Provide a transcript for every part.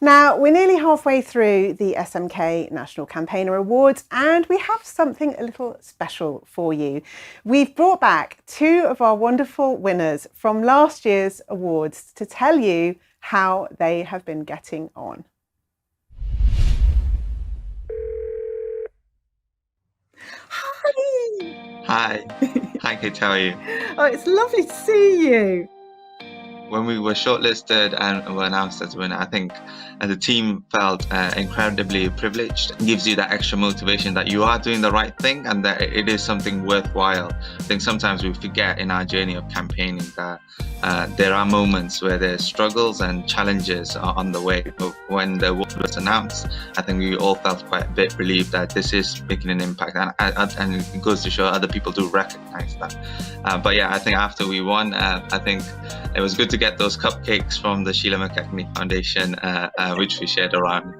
Now, we're nearly halfway through the SMK National Campaigner Awards, and we have something a little special for you. We've brought back two of our wonderful winners from last year's awards to tell you how they have been getting on. Hi! Hi. Hi, Kate, how are you? Oh, it's lovely to see you. When we were shortlisted and were announced as a winner, I think the team felt incredibly privileged. It gives you that extra motivation that you are doing the right thing and that it is something worthwhile. I think sometimes we forget in our journey of campaigning that there are moments where there's struggles and challenges are on the way. But when the award was announced, I think we all felt quite a bit relieved that this is making an impact, and it goes to show other people do recognize that. But yeah, I think after we won, I think it was good to get those cupcakes from the Sheila McKechnie Foundation, which we shared around.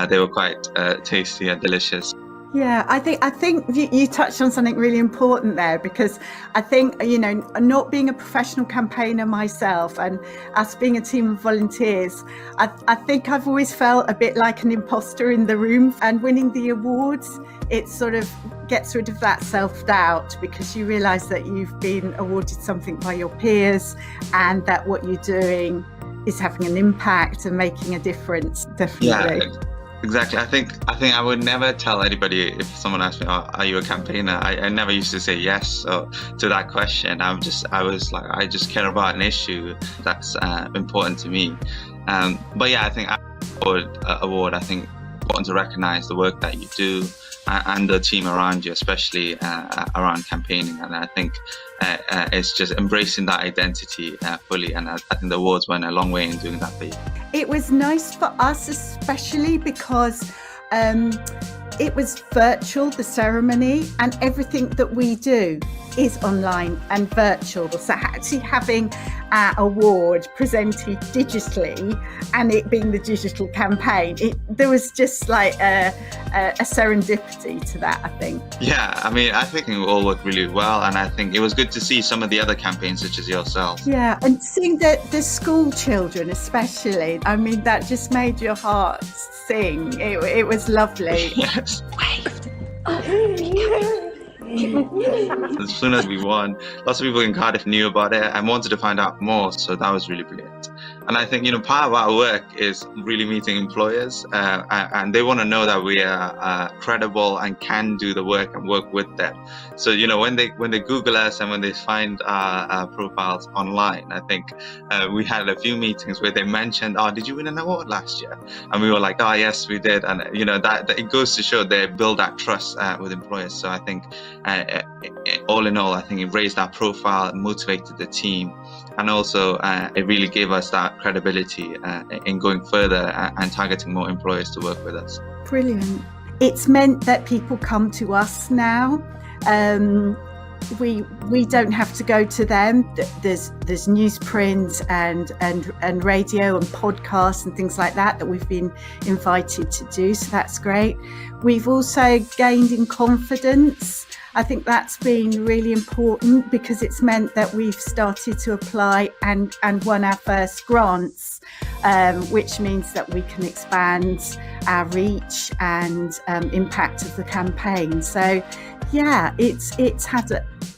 They were quite tasty and delicious. Yeah, I think you touched on something really important there, because I think, you know, not being a professional campaigner myself and us being a team of volunteers, I think I've always felt a bit like an imposter in the room, and winning the awards, it sort of gets rid of that self-doubt, because you realise that you've been awarded something by your peers and that what you're doing is having an impact and making a difference, definitely. Yeah. Exactly. I think I would never tell anybody if someone asked me, oh, "Are you a campaigner?" I never used to say yes to that question. I was like, I just care about an issue that's important to me. But yeah, I think award. I think important to recognise the work that you do and the team around you, especially around campaigning. And I think it's just embracing that identity fully. And I think the awards went a long way in doing that for you. It was nice for us, especially because it was virtual, the ceremony, and everything that we do is online and virtual. So actually having our award presented digitally and it being the digital campaign, there was just like a serendipity to that, I think. Yeah, I mean, I think it all worked really well, and I think it was good to see some of the other campaigns such as yourself. Yeah, and seeing the school children especially, I mean, that just made your heart sing. It was lovely. Yes. As soon as we won, lots of people in Cardiff knew about it and wanted to find out more, so that was really brilliant. And I think, you know, part of our work is really meeting employers, and they want to know that we are credible and can do the work and work with them. So, you know, when they Google us and when they find our profiles online, I think we had a few meetings where they mentioned, "Oh, did you win an award last year?" And we were like, "Oh, yes, we did." And you know, that it goes to show they build that trust with employers. So I think all in all, I think it raised our profile, motivated the team, and also it really gave us that credibility in going further and targeting more employers to work with us. Brilliant. It's meant that people come to us now. We don't have to go to them. There's newsprint and radio and podcasts and things like that we've been invited to do, so that's great. We've also gained in confidence. I think that's been really important, because it's meant that we've started to apply and won our first grants, which means that we can expand our reach and impact of the campaign. So yeah, it's had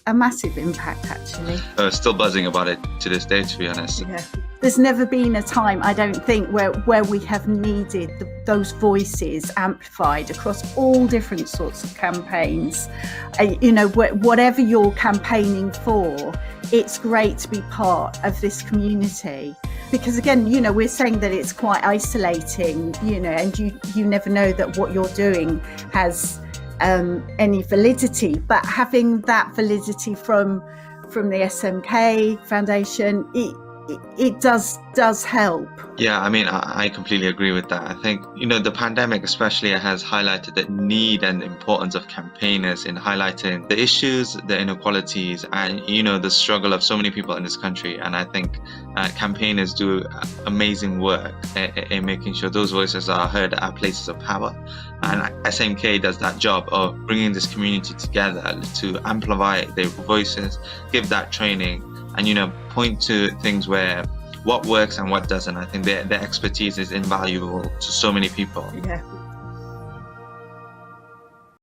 a massive impact, actually. Still buzzing about it to this day, to be honest. Yeah. There's never been a time, I don't think, where we have needed those voices amplified across all different sorts of campaigns. You know, whatever you're campaigning for, it's great to be part of this community. Because again, you know, we're saying that it's quite isolating, you know, and you never know that what you're doing has any validity, but having that validity from the SMK Foundation, it does help. Yeah, I mean, I completely agree with that. I think, you know, the pandemic especially has highlighted the need and importance of campaigners in highlighting the issues, the inequalities, and, you know, the struggle of so many people in this country. And I think campaigners do amazing work in making sure those voices are heard at places of power. And SMK does that job of bringing this community together to amplify their voices, give that training, and, you know, point to things where what works and what doesn't. I think their expertise is invaluable to so many people. Yeah.